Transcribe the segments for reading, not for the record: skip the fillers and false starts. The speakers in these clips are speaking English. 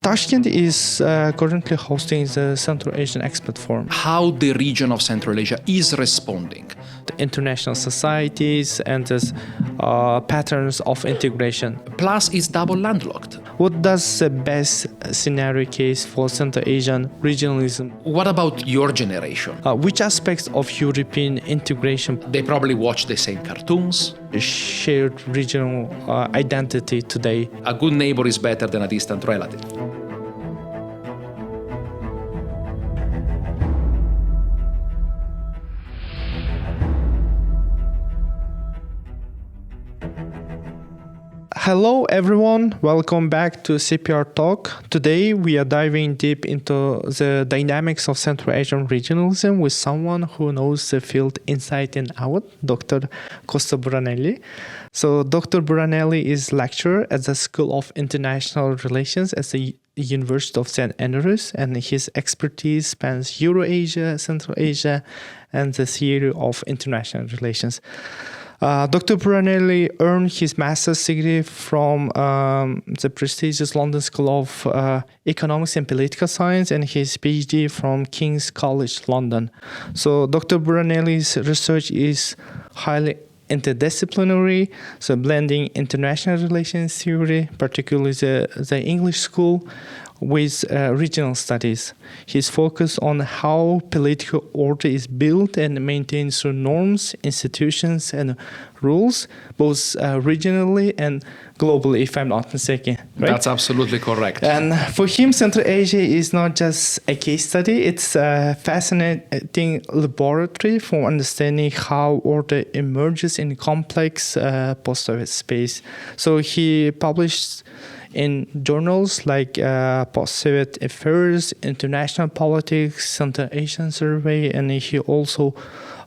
Tashkent is currently hosting the Central Asian Expert Forum. How the region of Central Asia is responding. The international societies and the patterns of integration. Plus, it's double landlocked. What does the best scenario case for Central Asian regionalism? What about your generation? Which aspects of European integration? They probably watch the same cartoons. Shared regional identity today. A good neighbor is better than a distant relative. Hello everyone, welcome back to CPR Talk. Today we are diving deep into the dynamics of Central Asian regionalism with someone who knows the field inside and out, Dr. Costa Buranelli. So Dr. Buranelli is lecturer at the School of International Relations at the University of St. Andrews, and his expertise spans Euro-Asia, Central Asia, and the theory of international relations. Dr. Buranelli earned his master's degree from the prestigious London School of Economics and Political Science and his PhD from King's College London. So Dr. Buranelli's research is highly interdisciplinary, so blending international relations theory, particularly the English school, with regional studies. He's focused on how political order is built and maintained through norms, institutions, and rules, both regionally and globally, if I'm not mistaken. Right? That's absolutely correct. And for him, Central Asia is not just a case study, it's a fascinating laboratory for understanding how order emerges in complex post-Soviet space. So he published in journals like Post-Soviet Affairs, International Politics, Central Asian Survey, and he also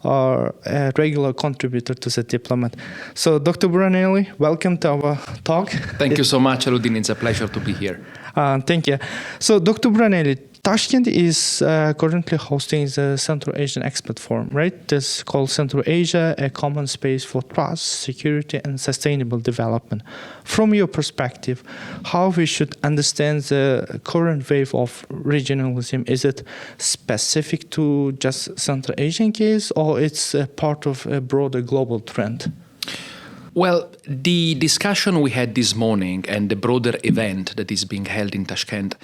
a regular contributor to The Diplomat. So, Dr. Buranelli, welcome to our talk. Thank you so much, Alouddin. It's a pleasure to be here. Thank you. So, Dr. Buranelli, Tashkent is currently hosting the Central Asian Expert Forum, right? This is called Central Asia, a common space for trust, security, and sustainable development. From your perspective, how we should understand the current wave of regionalism? Is it specific to just Central Asian case, or it's a part of a broader global trend? Well, the discussion we had this morning and the broader event that is being held in Tashkent,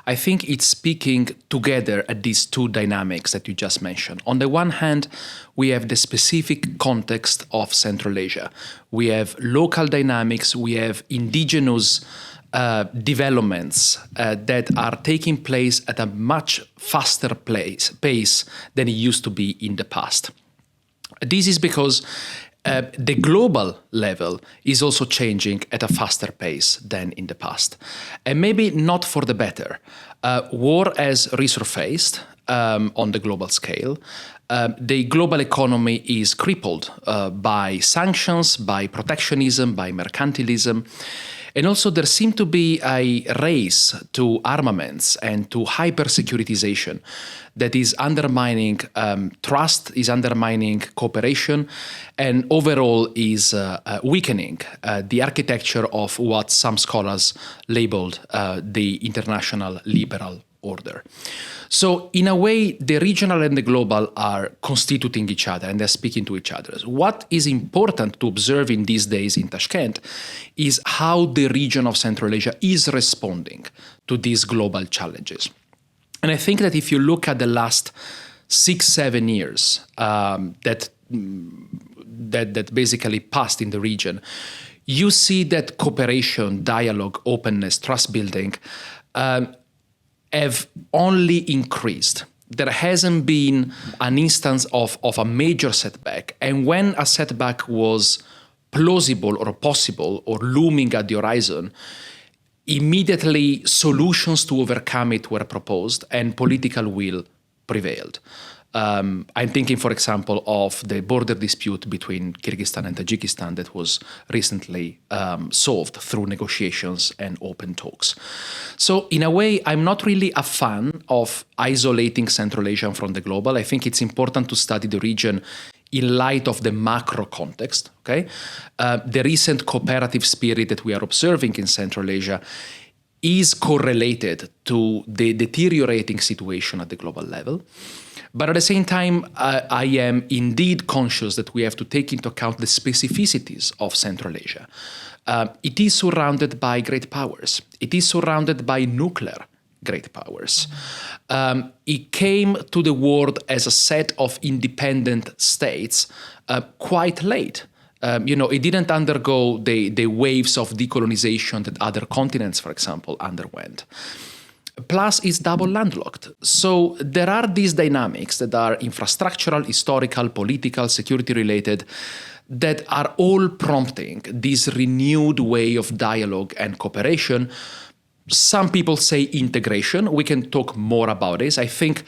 I think it's speaking together at these two dynamics that you just mentioned. On the one hand, we have the specific context of Central Asia. We have local dynamics, we have indigenous developments that are taking place at a much faster pace than it used to be in the past. This is because the global level is also changing at a faster pace than in the past. And maybe not for the better. War has resurfaced on the global scale. The global economy is crippled by sanctions, by protectionism, by mercantilism. And also there seems to be a race to armaments and to hyper-securitization that is undermining trust, is undermining cooperation, and overall is weakening the architecture of what some scholars labeled the international liberal order. So in a way, the regional and the global are constituting each other and they're speaking to each other. What is important to observe in these days in Tashkent is how the region of Central Asia is responding to these global challenges. And I think that if you look at the last 6-7 years that basically passed in the region, you see that cooperation, dialogue, openness, trust building have only increased. There hasn't been an instance of a major setback. And when a setback was plausible or possible or looming at the horizon, immediately solutions to overcome it were proposed and political will prevailed. I'm thinking, for example, of the border dispute between Kyrgyzstan and Tajikistan that was recently solved through negotiations and open talks. So in a way, I'm not really a fan of isolating Central Asia from the global. I think it's important to study the region in light of the macro context. Okay, the recent cooperative spirit that we are observing in Central Asia is correlated to the deteriorating situation at the global level. But at the same time, I am indeed conscious that we have to take into account the specificities of Central Asia. It is surrounded by great powers. It is surrounded by nuclear great powers. It came to the world as a set of independent states quite late. It didn't undergo the waves of decolonization that other continents, for example, underwent. Plus, it's double landlocked. So there are these dynamics that are infrastructural, historical, political, security-related, that are all prompting this renewed way of dialogue and cooperation. Some people say integration. We can talk more about this. I think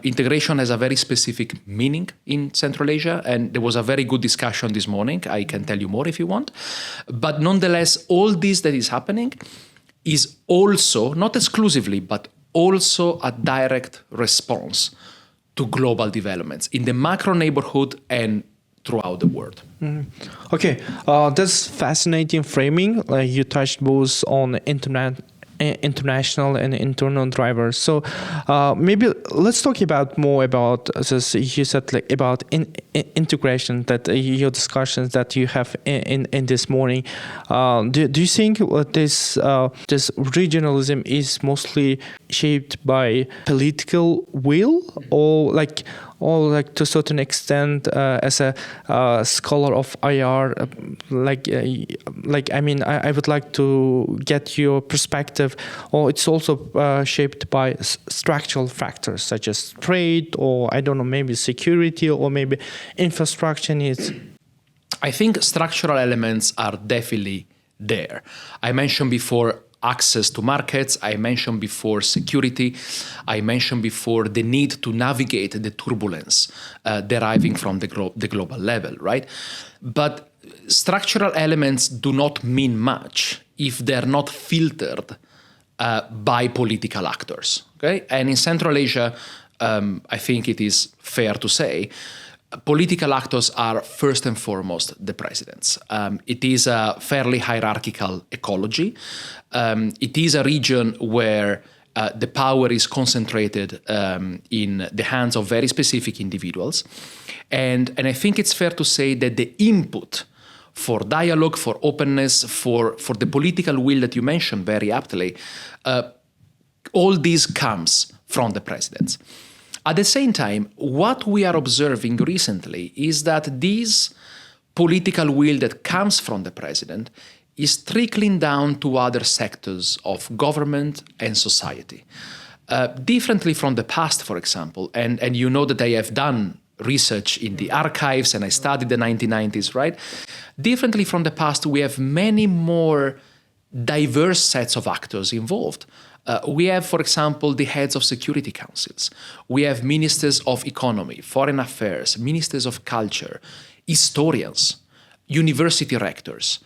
integration has a very specific meaning in Central Asia, and there was a very good discussion this morning. I can tell you more if you want. But nonetheless, all this that is happening is also, not exclusively, but also a direct response to global developments in the macro neighborhood and throughout the world. Okay, that's fascinating framing. You touched both on international and internal drivers. So maybe let's talk about more about this. You said about integration, that your discussions that you have in this morning. Do you think this regionalism is mostly shaped by political will, or to a certain extent, as a scholar of IR, I would like to get your perspective, or it's also shaped by structural factors such as trade, or I don't know, maybe security, or maybe infrastructure needs? I think structural elements are definitely there. I mentioned before access to markets. I mentioned before security. I mentioned before the need to navigate the turbulence deriving from the global level, right? But structural elements do not mean much if they're not filtered by political actors, okay? And in Central Asia, I think it is fair to say, political actors are first and foremost the presidents. It is a fairly hierarchical ecology. It is a region where the power is concentrated in the hands of very specific individuals. And I think it's fair to say that the input for dialogue, for openness, for the political will that you mentioned very aptly, all this comes from the presidents. At the same time, what we are observing recently is that this political will that comes from the president is trickling down to other sectors of government and society. Differently from the past, for example, and you know that I have done research in the archives and I studied the 1990s, right? Differently from the past, we have many more diverse sets of actors involved. We have, for example, the heads of security councils. We have ministers of economy, foreign affairs, ministers of culture, historians, university rectors,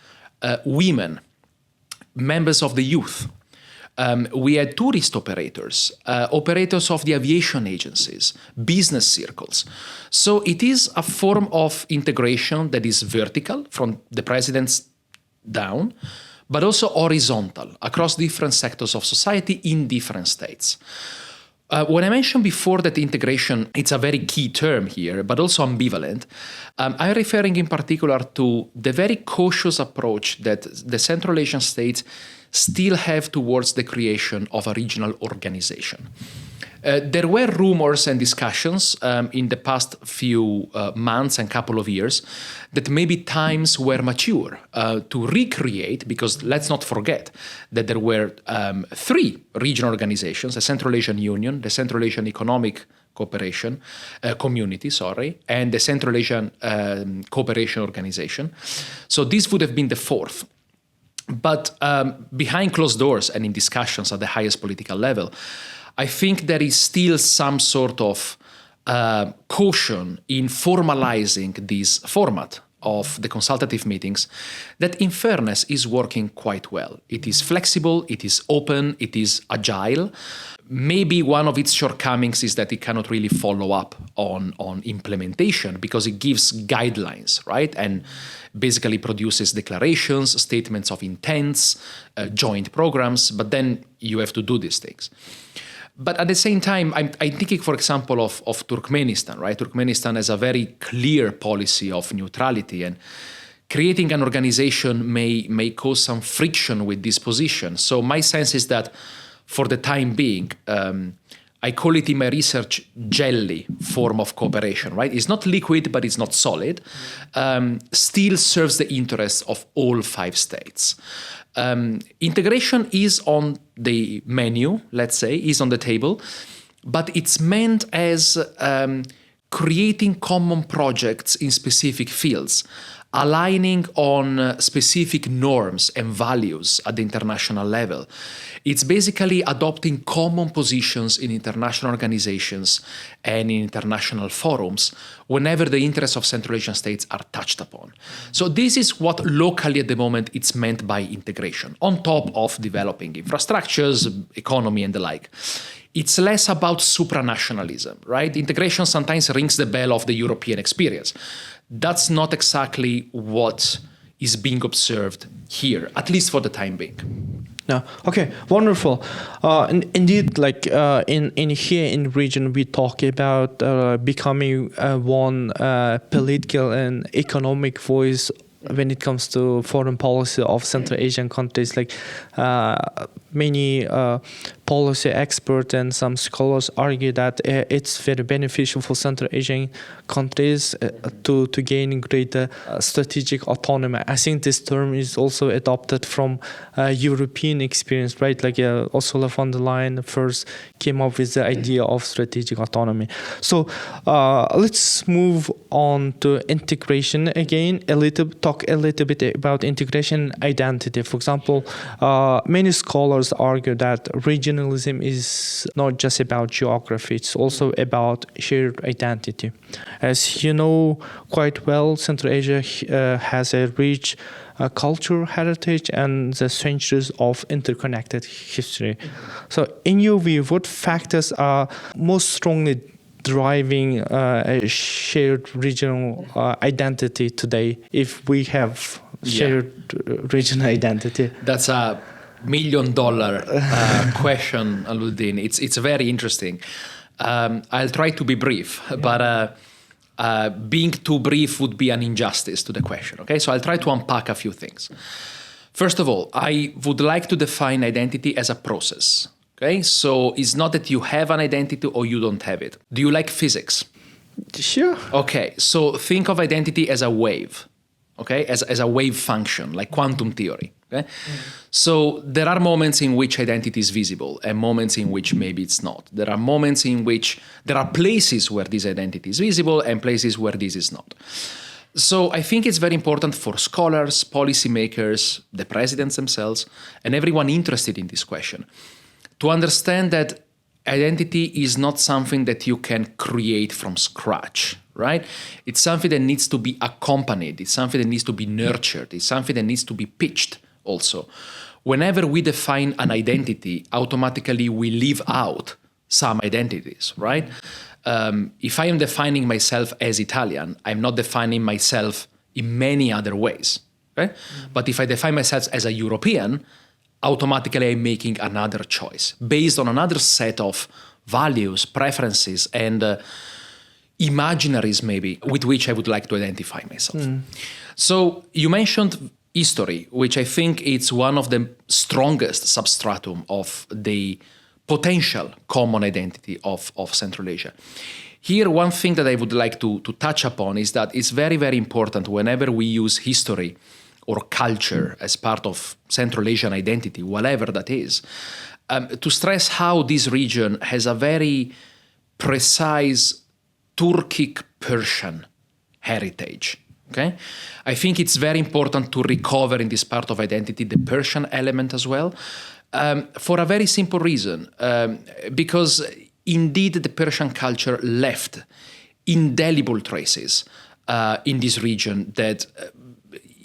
women, members of the youth. We had tourist operators, operators of the aviation agencies, business circles. So it is a form of integration that is vertical from the presidents down, but also horizontal across different sectors of society in different states. When I mentioned before that integration, it's a very key term here, but also ambivalent, I'm referring in particular to the very cautious approach that the Central Asian states still have towards the creation of a regional organization. There were rumors and discussions in the past few months and couple of years that maybe times were mature to recreate, because let's not forget that there were 3 regional organizations, the Central Asian Union, the Central Asian Economic Cooperation Community, and the Central Asian Cooperation Organization. So this would have been the 4th. But behind closed doors and in discussions at the highest political level, I think there is still some sort of caution in formalizing this format of the consultative meetings that, in fairness, is working quite well. It is flexible, it is open, it is agile. Maybe one of its shortcomings is that it cannot really follow up on implementation because it gives guidelines, right? And basically produces declarations, statements of intents, joint programs, but then you have to do these things. But at the same time, I'm thinking, for example, of Turkmenistan, right? Turkmenistan has a very clear policy of neutrality, and creating an organization may cause some friction with this position. So my sense is that for the time being, I call it in my research jelly form of cooperation, right? It's not liquid, but it's not solid. Still serves the interests of all 5 states. Integration is on the menu, let's say, is on the table, but it's meant as creating common projects in specific fields, aligning on specific norms and values at the international level. It's basically adopting common positions in international organizations and in international forums whenever the interests of Central Asian states are touched upon. So this is what locally at the moment it's meant by integration, on top of developing infrastructures, economy and the like. It's less about supranationalism, right? Integration sometimes rings the bell of the European experience. That's not exactly what is being observed here, at least for the time being. No. Okay, wonderful. Indeed, like in here in region, we talk about becoming one political and economic voice when it comes to foreign policy of Central Asian countries. Like many policy experts and some scholars argue that it's very beneficial for Central Asian countries to gain greater strategic autonomy. I think this term is also adopted from European experience, right? Like Ursula von der Leyen first came up with the idea of strategic autonomy. So let's move on to integration again. Talk a little bit about integration identity. For example, many scholars argue that regionalism is not just about geography, it's also about shared identity. As you know quite well, Central Asia has a rich cultural heritage and the centuries of interconnected history. So in your view, what factors are most strongly driving a shared regional identity today, if we have shared regional identity? That's a $1 million question, Alouddin. It's very interesting. I'll try to be brief, but being too brief would be an injustice to the question. Okay, so I'll try to unpack a few things. First of all, I would like to define identity as a process. Okay, so it's not that you have an identity or you don't have it. Do you like physics? Sure. Okay, so think of identity as a wave. Okay, as a wave function, like quantum theory. Okay, so there are moments in which identity is visible and moments in which maybe it's not. There are moments in which there are places where this identity is visible and places where this is not. So I think it's very important for scholars, policymakers, the presidents themselves, and everyone interested in this question to understand that identity is not something that you can create from scratch, right? It's something that needs to be accompanied. It's something that needs to be nurtured. It's something that needs to be pitched also. Whenever we define an identity, automatically we leave out some identities, right? If I am defining myself as Italian, I'm not defining myself in many other ways, okay? But if I define myself as a European, automatically I'm making another choice based on another set of values, preferences, and imaginaries maybe with which I would like to identify myself. So you mentioned history, which I think is one of the strongest substratum of the potential common identity of Central Asia. Here, one thing that I would like to touch upon is that it's very, very important whenever we use history or culture as part of Central Asian identity, whatever that is, to stress how this region has a very precise Turkic-Persian heritage. Okay, I think it's very important to recover in this part of identity the Persian element as well, for a very simple reason, because indeed the Persian culture left indelible traces in this region that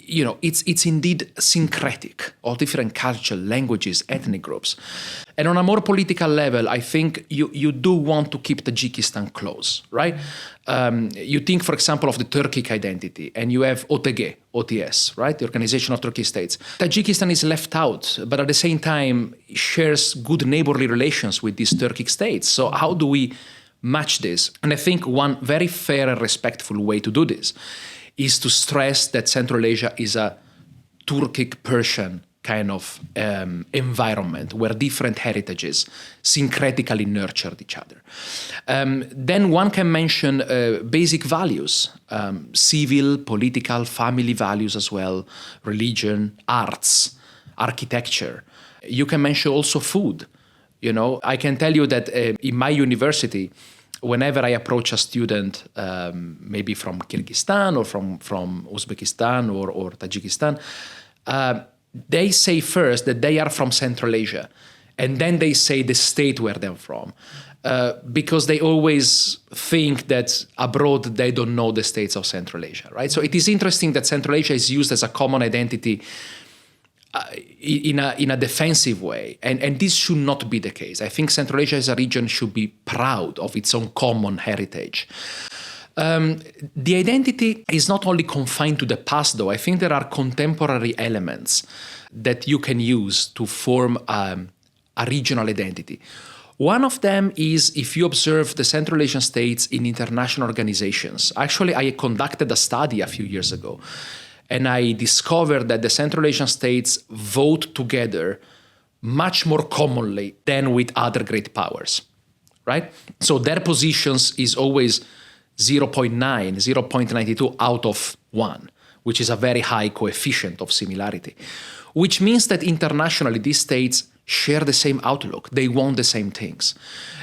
it's indeed syncretic of different cultures, languages, ethnic groups. And on a more political level, I think you do want to keep Tajikistan close, right? You think, for example, of the Turkic identity, and you have OTS, right? The Organization of Turkic States. Tajikistan is left out, but at the same time shares good neighborly relations with these Turkic states. So how do we match this? And I think one very fair and respectful way to do this is to stress that Central Asia is a Turkic-Persian kind of environment where different heritages syncretically nurtured each other. Then one can mention basic values, civil, political, family values as well, religion, arts, architecture. You can mention also food. I can tell you that in my university, whenever I approach a student, maybe from Kyrgyzstan or from Uzbekistan or Tajikistan, they say first that they are from Central Asia, and then they say the state where they're from, because they always think that abroad they don't know the states of Central Asia, right? So it is interesting that Central Asia is used as a common identity in a defensive way, and this should not be the case. I think Central Asia as a region should be proud of its own common heritage. The identity is not only confined to the past, though. I think there are contemporary elements that you can use to form a regional identity. One of them is if you observe the Central Asian states in international organizations. Actually, I conducted a study a few years ago, and I discovered that the Central Asian states vote together much more commonly than with other great powers, right? So their positions is always 0.9, 0.92 out of 1, which is a very high coefficient of similarity, which means that internationally these states share the same outlook. They want the same things.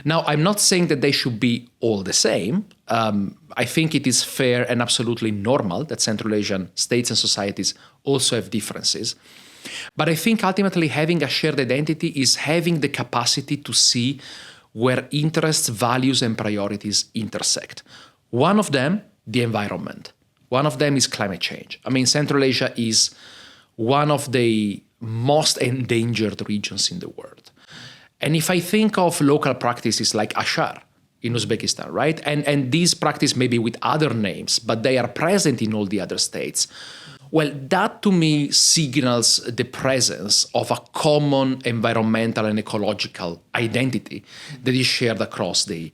Now, I'm not saying that they should be all the same. I think it is fair and absolutely normal that Central Asian states and societies also have differences. But I think ultimately having a shared identity is having the capacity to see where interests, values, and priorities intersect. One of them, the environment. One of them is climate change. I mean, Central Asia is one of the most endangered regions in the world. And if I think of local practices like Ashar in Uzbekistan, right? And these practices maybe with other names, but they are present in all the other states. Well, that to me signals the presence of a common environmental and ecological identity that is shared across the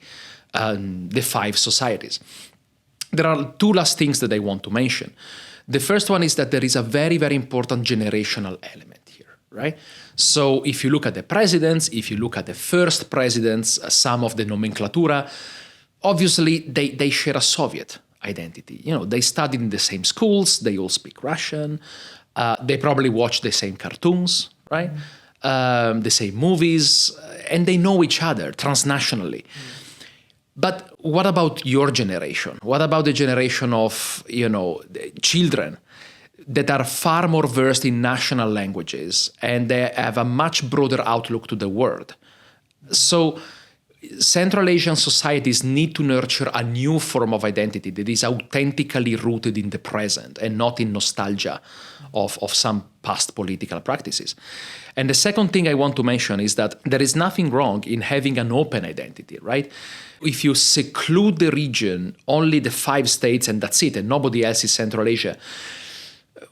5 societies. There are 2 last things that I want to mention. The first one is that there is a very, very important generational element here, right? So if you look at the presidents, if you look at the first presidents, some of the nomenclatura, obviously they share a Soviet identity. They studied in the same schools, they all speak Russian, they probably watch the same cartoons, right? The same movies, and they know each other transnationally. But what about your generation? What about the generation of, children that are far more versed in national languages and they have a much broader outlook to the world? So Central Asian societies need to nurture a new form of identity that is authentically rooted in the present and not in nostalgia of some past political practices. And the second thing I want to mention is that there is nothing wrong in having an open identity, right? If you seclude the region, only the 5 states and that's it, and nobody else is Central Asia,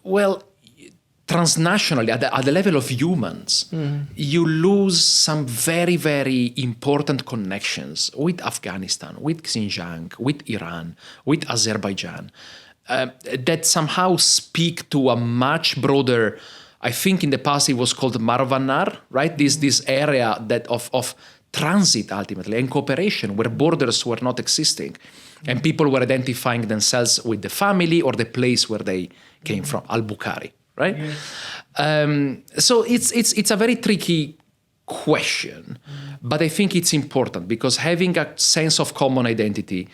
well, transnationally, at the level of humans, you lose some very, very important connections with Afghanistan, with Xinjiang, with Iran, with Azerbaijan, that somehow speak to a much broader, I think in the past it was called Marvanar, right? This area that of transit ultimately and cooperation where borders were not existing and people were identifying themselves with the family or the place where they came from, Al-Bukhari. Right? Yes. So it's a very tricky question, but I think it's important because having a sense of common identity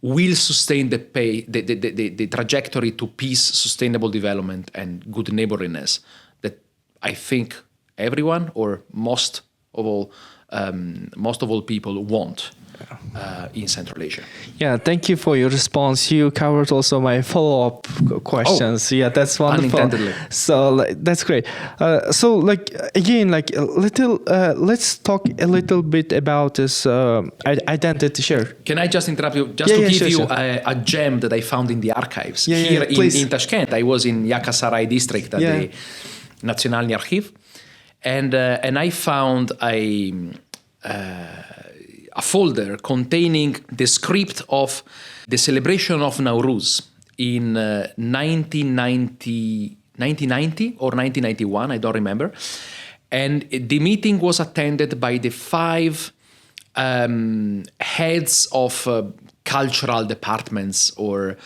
will sustain the trajectory to peace, sustainable development, and good neighborliness that I think everyone or most of all people want. in Central Asia. Yeah, thank you for your response. You covered also my follow-up questions. Yeah, that's wonderful. Unintendedly. So that's great. So again, let's talk a little bit about this identity. Sure. Can I just interrupt you? Just to give you sure. a gem that I found in the archives Yeah, in Tashkent. I was in Yakasaray district at the Nationalny Archiv, and I found a folder containing the script of the celebration of Nowruz in 1990 or 1991, I don't remember. And the meeting was attended by the 5 heads of cultural departments or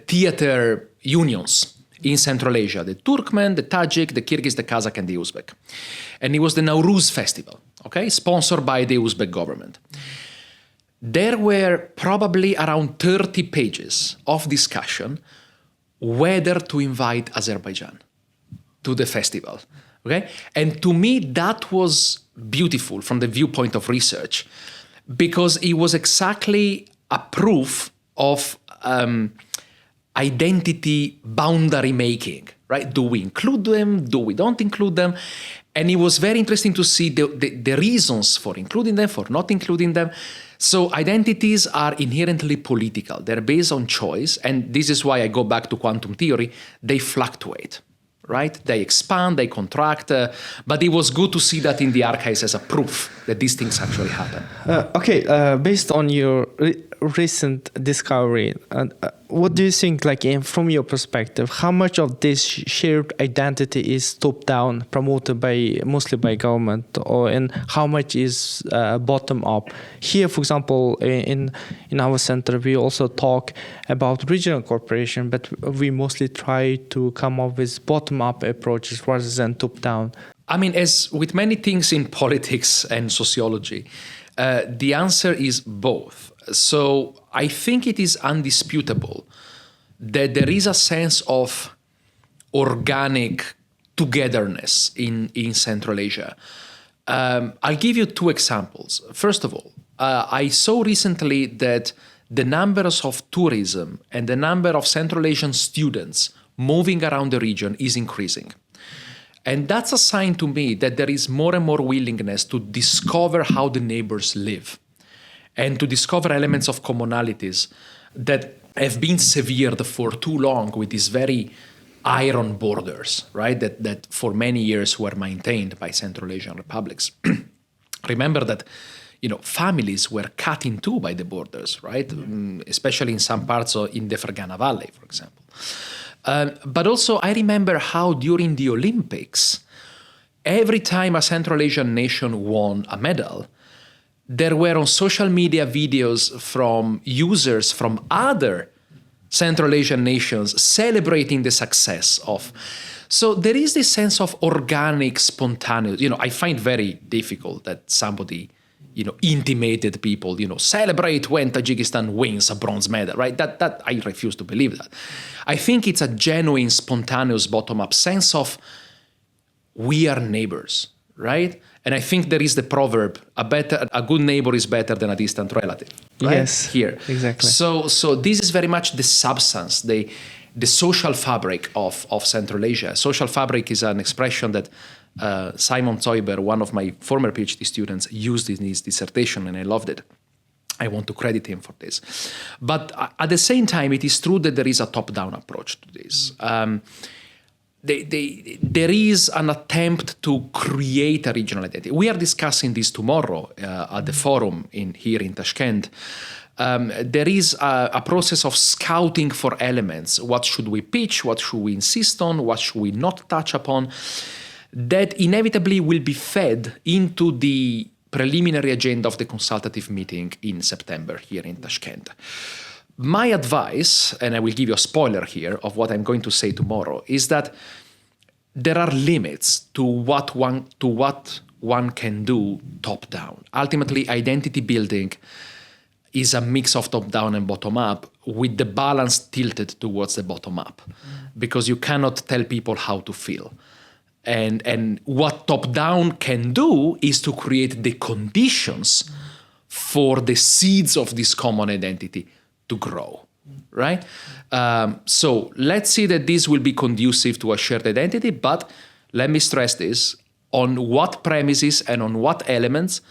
theater unions in Central Asia, the Turkmen, the Tajik, the Kyrgyz, the Kazakh, and the Uzbek. And it was the Nowruz festival, sponsored by the Uzbek government. There were probably around 30 pages of discussion whether to invite Azerbaijan to the festival. And to me, that was beautiful from the viewpoint of research, because it was exactly a proof of identity boundary making, right? Do we include them? Do we don't include them? And it was very interesting to see the reasons for including them, for not including them. So identities are inherently political. They're based on choice. And this is why I go back to quantum theory. They fluctuate, right? They expand, they contract. But it was good to see that in the archives as a proof that these things actually happen. Based on your recent discovery, what do you think, from your perspective, how much of this shared identity is top-down, promoted mostly by government, and how much is bottom-up? Here, for example, in our center, we also talk about regional cooperation, but we mostly try to come up with bottom-up approaches rather than top-down. I mean, as with many things in politics and sociology, the answer is both. So I think it is undisputable that there is a sense of organic togetherness in Central Asia. I'll give you 2 examples. First of all, I saw recently that the numbers of tourism and the number of Central Asian students moving around the region is increasing. And that's a sign to me that there is more and more willingness to discover how the neighbors live and to discover elements of commonalities that have been severed for too long with these very iron borders, right? That for many years were maintained by Central Asian republics. Remember that, families were cut in two by the borders, right? Especially in some parts in the Fergana Valley, for example. But also, I remember how during the Olympics, every time a Central Asian nation won a medal, there were on social media videos from users from other Central Asian nations celebrating the success of. So there is this sense of organic, spontaneous. I find very difficult that somebody, intimated people, celebrate when Tajikistan wins a bronze medal, right? That I refuse to believe that. I think it's a genuine, spontaneous, bottom-up sense of we are neighbors, right? And I think there is the proverb: a good neighbor is better than a distant relative. Right? Yes, here exactly. So this is very much the substance, the social fabric of Central Asia. Social fabric is an expression that Simon Teuber, one of my former PhD students, used in his dissertation, and I loved it. I want to credit him for this. But at the same time, it is true that there is a top-down approach to this. There is an attempt to create a regional identity. We are discussing this tomorrow at the forum here in Tashkent. There is a process of scouting for elements. What should we pitch? What should we insist on? What should we not touch upon? That inevitably will be fed into the preliminary agenda of the consultative meeting in September here in Tashkent. My advice, and I will give you a spoiler here of what I'm going to say tomorrow, is that there are limits to what one can do top-down. Ultimately, identity building is a mix of top-down and bottom-up, with the balance tilted towards the bottom-up, because you cannot tell people how to feel. And what top-down can do is to create the conditions for the seeds of this common identity to grow, right? So let's see that this will be conducive to a shared identity, but let me stress this, on what premises and on what elements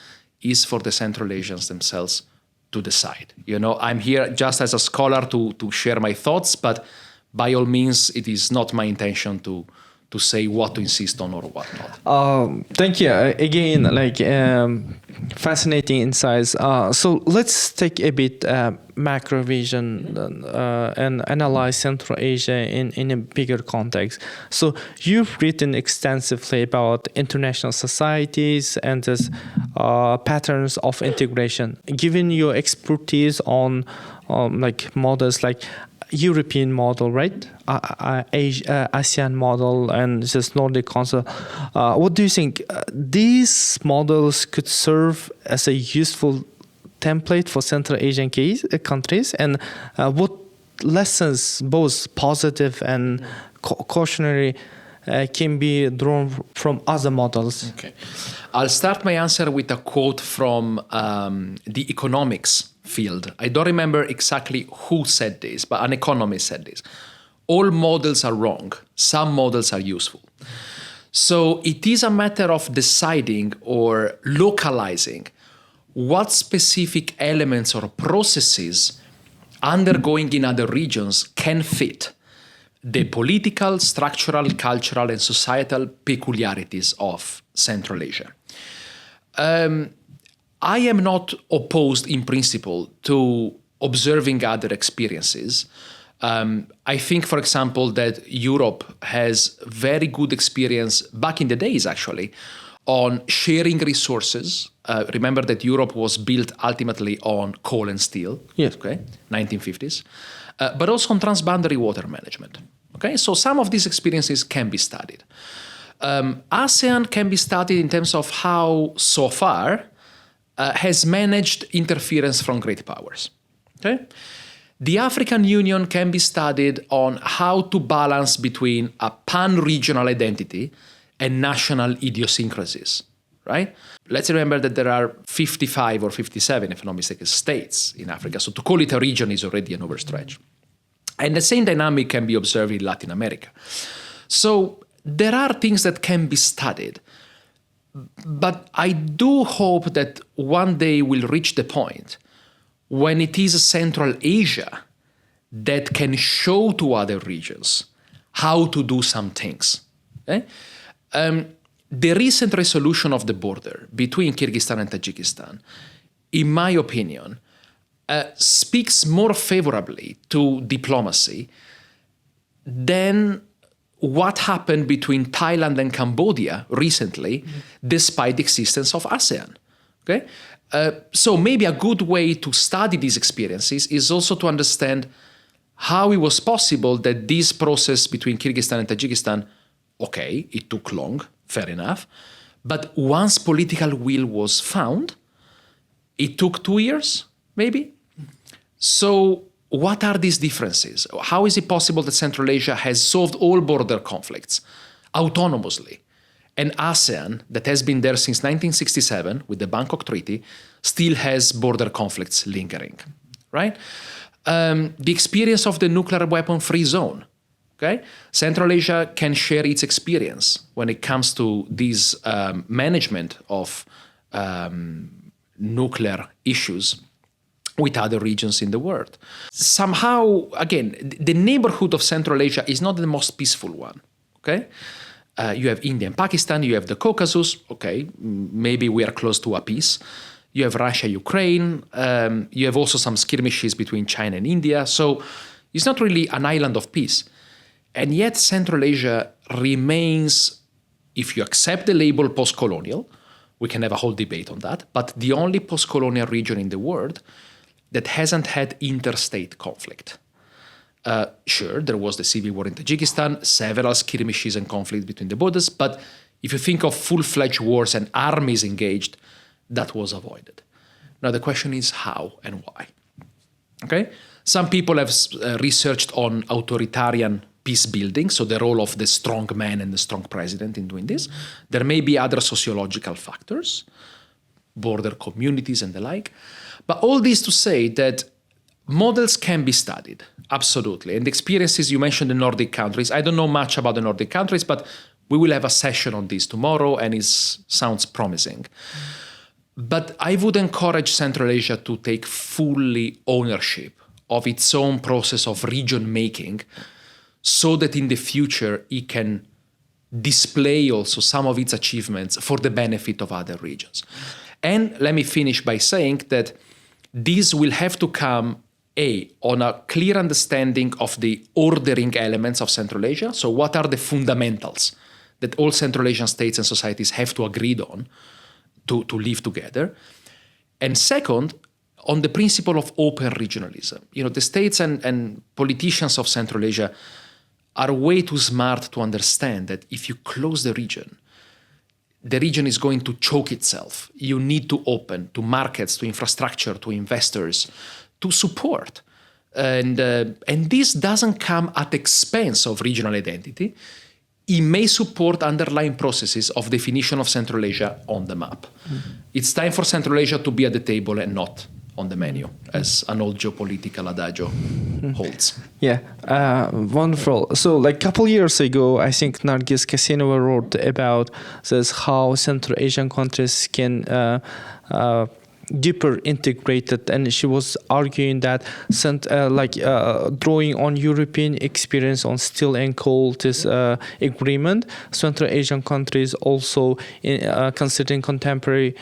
is for the Central Asians themselves to decide. I'm here just as a scholar to share my thoughts, but by all means, it is not my intention to say what to insist on or what not. Thank you again. Fascinating insights. So let's take a bit macro vision and analyze Central Asia in a bigger context. So you've written extensively about international societies and this patterns of integration. Given your expertise on models like European model, right? ASEAN model and this Nordic Council. What do you think? These models could serve as a useful template for Central Asian countries, and what lessons, both positive and cautionary, can be drawn from other models? Okay, I'll start my answer with a quote from the economics field. I don't remember exactly who said this, but an economist said this. All models are wrong. Some models are useful. So it is a matter of deciding or localizing what specific elements or processes undergoing in other regions can fit the political, structural, cultural, and societal peculiarities of Central Asia. I am not opposed in principle to observing other experiences. I think, for example, that Europe has very good experience back in the days, actually, on sharing resources. Remember that Europe was built ultimately on coal and steel, yes. Okay, 1950s, but also on transboundary water management. Okay, so some of these experiences can be studied. ASEAN can be studied in terms of how, so far, has managed interference from great powers. Okay? The African Union can be studied on how to balance between a pan-regional identity and national idiosyncrasies, right? Let's remember that there are 55 or 57, if I'm not mistaken, states in Africa. So to call it a region is already an overstretch. And the same dynamic can be observed in Latin America. So there are things that can be studied. But I do hope that one day we'll reach the point when it is Central Asia that can show to other regions how to do some things. Okay? The recent resolution of the border between Kyrgyzstan and Tajikistan, in my opinion, speaks more favorably to diplomacy than what happened between Thailand and Cambodia recently, despite the existence of ASEAN. Okay? So maybe a good way to study these experiences is also to understand how it was possible that this process between Kyrgyzstan and Tajikistan, okay, it took long, fair enough, but once political will was found, it took 2 years, maybe? So what are these differences? How is it possible that Central Asia has solved all border conflicts autonomously? And ASEAN, that has been there since 1967 with the Bangkok Treaty, still has border conflicts lingering, right? The experience of the nuclear weapon-free zone, okay? Central Asia can share its experience when it comes to this management of nuclear issues with other regions in the world. Somehow, again, the neighborhood of Central Asia is not the most peaceful one, okay? You have India and Pakistan, you have the Caucasus, okay, maybe we are close to a peace. You have Russia, Ukraine, you have also some skirmishes between China and India, so it's not really an island of peace. And yet Central Asia remains, if you accept the label post-colonial, we can have a whole debate on that, but the only post-colonial region in the world that hasn't had interstate conflict. Sure, there was the civil war in Tajikistan, several skirmishes and conflicts between the borders, but if you think of full-fledged wars and armies engaged, that was avoided. Now the question is how and why. Okay? Some people have researched on authoritarian peace building, so the role of the strong man and the strong president in doing this. There may be other sociological factors. border communities and the like. But all this to say that models can be studied, absolutely. And the experiences, you mentioned the Nordic countries. I don't know much about the Nordic countries, but we will have a session on this tomorrow, and it sounds promising. But I would encourage Central Asia to take fully ownership of its own process of region making, so that in the future it can display also some of its achievements for the benefit of other regions. And let me finish by saying that this will have to come, on a clear understanding of the ordering elements of Central Asia. So what are the fundamentals that all Central Asian states and societies have to agree on to live together? And second, on the principle of open regionalism. The states and politicians of Central Asia are way too smart to understand that if you close the region is going to choke itself. You need to open to markets, to infrastructure, to investors, to support. And this doesn't come at the expense of regional identity. It may support underlying processes of definition of Central Asia on the map. It's time for Central Asia to be at the table and not on the menu, as an old geopolitical adagio holds. Yeah, wonderful. So, like a couple years ago, I think Nargis Kasinova wrote about this, how Central Asian countries can deeper integrated, and she was arguing that drawing on European experience on steel and coal, this agreement, Central Asian countries also considering contemporary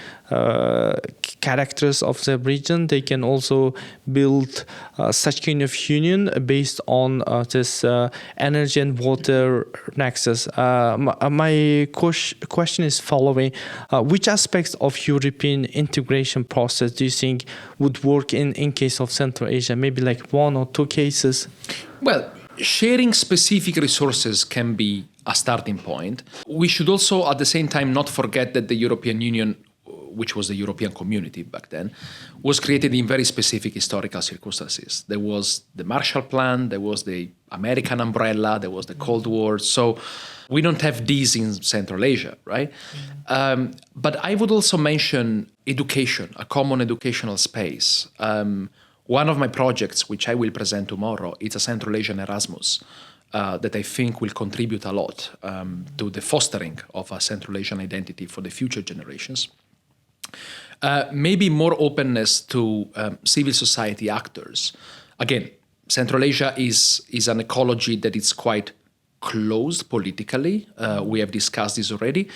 characters of the region, they can also build such kind of union based on this energy and water nexus. My question is following: which aspects of European integration process do you think would work in case of Central Asia? Maybe like one or two cases. Well, sharing specific resources can be a starting point. We should also at the same time not forget that the European Union, which was the European Community back then, was created in very specific historical circumstances. There was the Marshall Plan, there was the American umbrella, there was the Cold War. So we don't have these in Central Asia, right? But I would also mention education, a common educational space. One of my projects, which I will present tomorrow, is a Central Asian Erasmus that I think will contribute a lot to the fostering of a Central Asian identity for the future generations. Maybe more openness to civil society actors. Again, Central Asia is an ecology that is quite closed politically. We have discussed this already.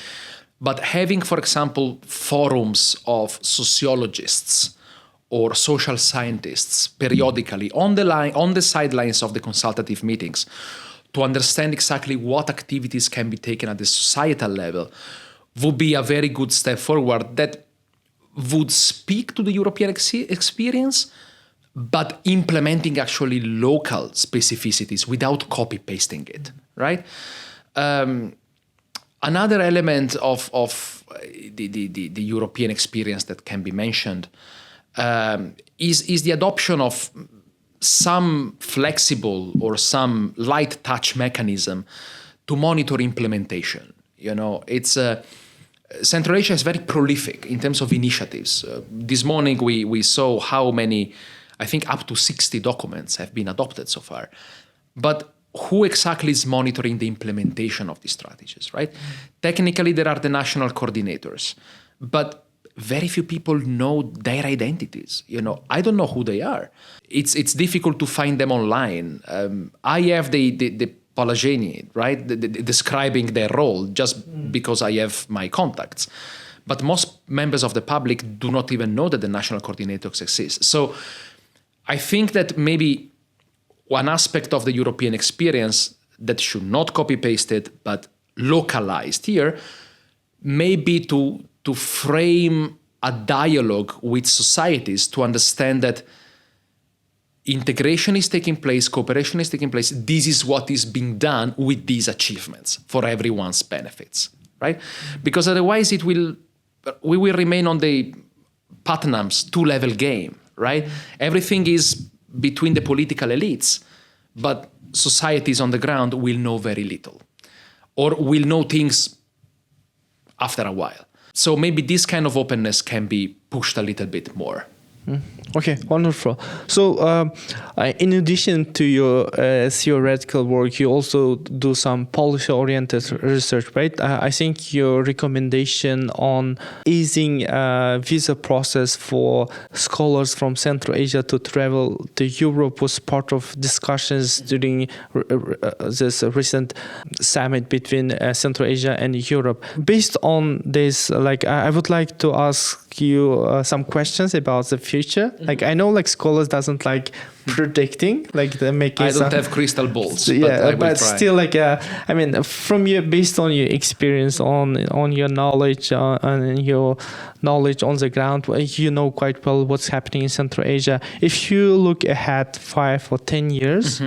But having, for example, forums of sociologists or social scientists periodically on the sidelines of the consultative meetings to understand exactly what activities can be taken at the societal level would be a very good step forward that would speak to the European experience, but implementing actually local specificities without copy-pasting it, right? Another element of the European experience that can be mentioned is the adoption of some flexible or some light touch mechanism to monitor implementation. Central Asia is very prolific in terms of initiatives. This morning we saw how many, I think up to 60 documents have been adopted so far. But who exactly is monitoring the implementation of these strategies, right? Technically, there are the national coordinators, but very few people know their identities. I don't know who they are. It's difficult to find them online. I have the Palageni, right? Describing their role just because I have my contacts. But most members of the public do not even know that the national coordinators exist. So I think that maybe one aspect of the European experience that should not copy-paste it, but localized here, may be to frame a dialogue with societies to understand that integration is taking place, cooperation is taking place. This is what is being done with these achievements for everyone's benefits, right? Because otherwise we will remain on the Putnam's two-level game, right? Everything is between the political elites, but societies on the ground will know very little, or will know things after a while. So maybe this kind of openness can be pushed a little bit more. Okay, wonderful. So, in addition to your theoretical work, you also do some policy-oriented research, right? I think your recommendation on easing visa process for scholars from Central Asia to travel to Europe was part of discussions during this recent summit between Central Asia and Europe. Based on this, I would like to ask you some questions about the future. Like, I know scholars doesn't like predicting, they make. I don't have crystal balls. Yeah, but still, from based on your experience, on your knowledge, and your knowledge on the ground, you know quite well what's happening in Central Asia. If you look ahead 5 or 10 years,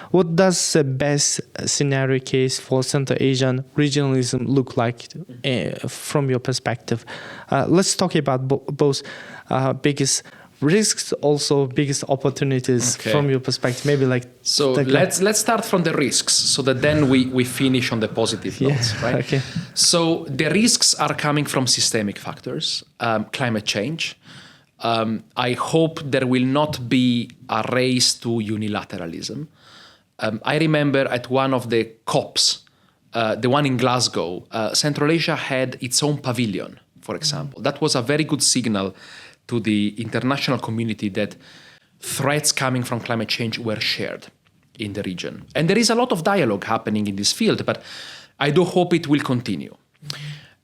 what does the best scenario case for Central Asian regionalism look like from your perspective? Let's talk about both biggest risks, also biggest opportunities from your perspective. Maybe let's start from the risks, so that then we finish on the positive notes, right? Okay. So the risks are coming from systemic factors, climate change. I hope there will not be a race to unilateralism. I remember at one of the COPs, the one in Glasgow, Central Asia had its own pavilion, for example. That was a very good signal to the international community that threats coming from climate change were shared in the region. And there is a lot of dialogue happening in this field, but I do hope it will continue.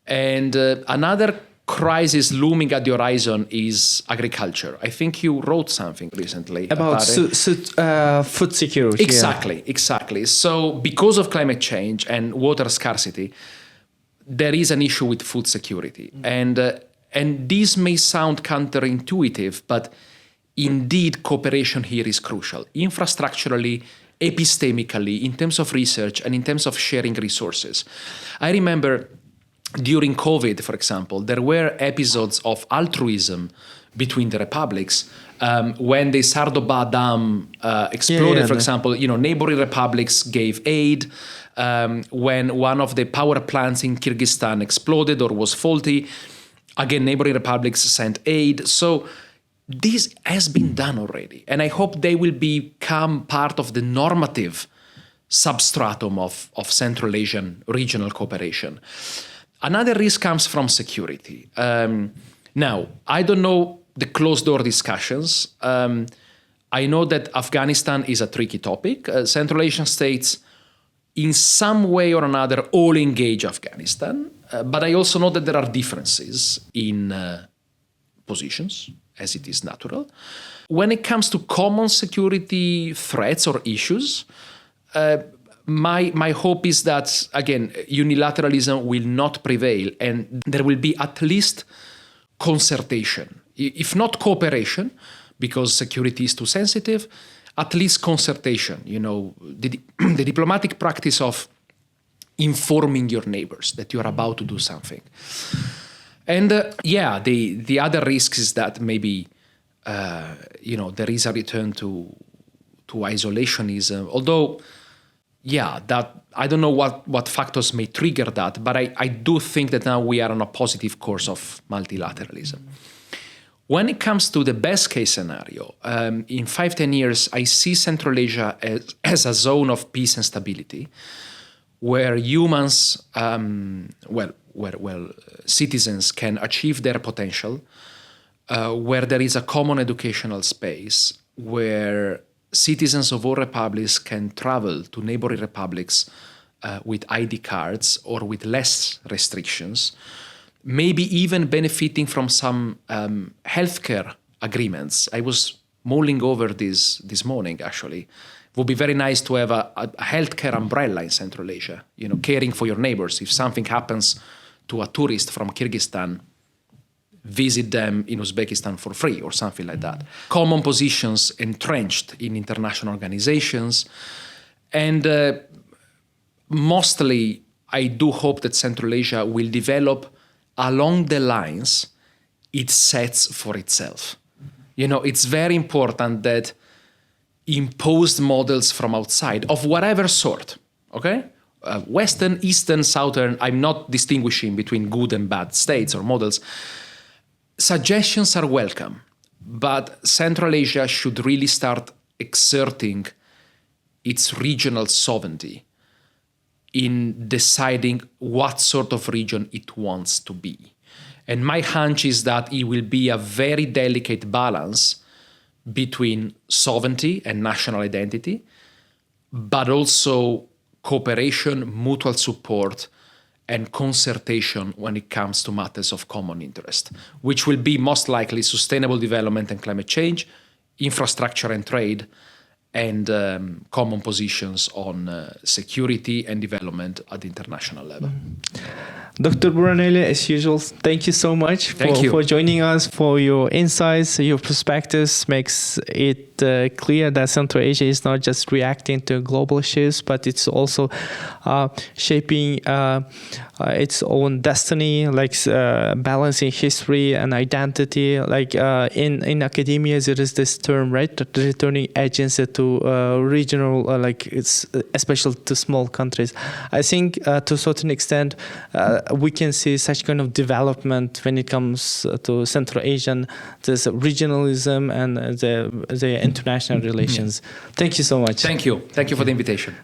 And another crisis looming at the horizon is agriculture. I think you wrote something recently about food security. Exactly. So because of climate change and water scarcity, there is an issue with food security. And this may sound counterintuitive, but indeed cooperation here is crucial. Infrastructurally, epistemically, in terms of research, and in terms of sharing resources. I remember during COVID, for example, there were episodes of altruism between the republics. When the Sardoba Dam exploded, for example, neighboring republics gave aid. When one of the power plants in Kyrgyzstan exploded or was faulty, again, neighboring republics sent aid. So this has been done already. And I hope they will become part of the normative substratum of Central Asian regional cooperation. Another risk comes from security. Now, I don't know the closed-door discussions. I know that Afghanistan is a tricky topic. Central Asian states, in some way or another, all engage Afghanistan. But I also know that there are differences in positions, as it is natural. When it comes to common security threats or issues, my hope is that, again, unilateralism will not prevail, and there will be at least concertation, if not cooperation, because security is too sensitive, at least concertation, the diplomatic practice of informing your neighbors that you're about to do something. And the other risk is that maybe, there is a return to isolationism, although, that I don't know what factors may trigger that, but I do think that now we are on a positive course of multilateralism. When it comes to the best case scenario, in 5-10 years, I see Central Asia as a zone of peace and stability, where humans, citizens can achieve their potential, where there is a common educational space, where citizens of all republics can travel to neighboring republics with ID cards or with less restrictions, maybe even benefiting from some healthcare agreements. I was mulling over this morning, actually. It would be very nice to have a healthcare umbrella in Central Asia, caring for your neighbors. If something happens to a tourist from Kyrgyzstan, visit them in Uzbekistan for free or something like that. Common positions entrenched in international organizations. And mostly, I do hope that Central Asia will develop along the lines it sets for itself. It's very important that imposed models from outside, of whatever sort, okay? Western, Eastern, Southern, I'm not distinguishing between good and bad states or models. Suggestions are welcome, but Central Asia should really start exerting its regional sovereignty in deciding what sort of region it wants to be. And my hunch is that it will be a very delicate balance between sovereignty and national identity, but also cooperation, mutual support, and concertation when it comes to matters of common interest, which will be most likely sustainable development and climate change, infrastructure and trade, and common positions on security and development at the international level. Dr. Buranelli, as usual, thank you so much for joining us, for your insights, your perspectives. Makes it clear that Central Asia is not just reacting to global shifts, but it's also shaping its own destiny, like balancing history and identity. Like in academia, there is this term, right, the returning agency to regional, like it's especially to small countries. I think to a certain extent, we can see such kind of development when it comes to Central Asian, this regionalism and the international relations. Thank you so much. Thank you. Thank you for the invitation.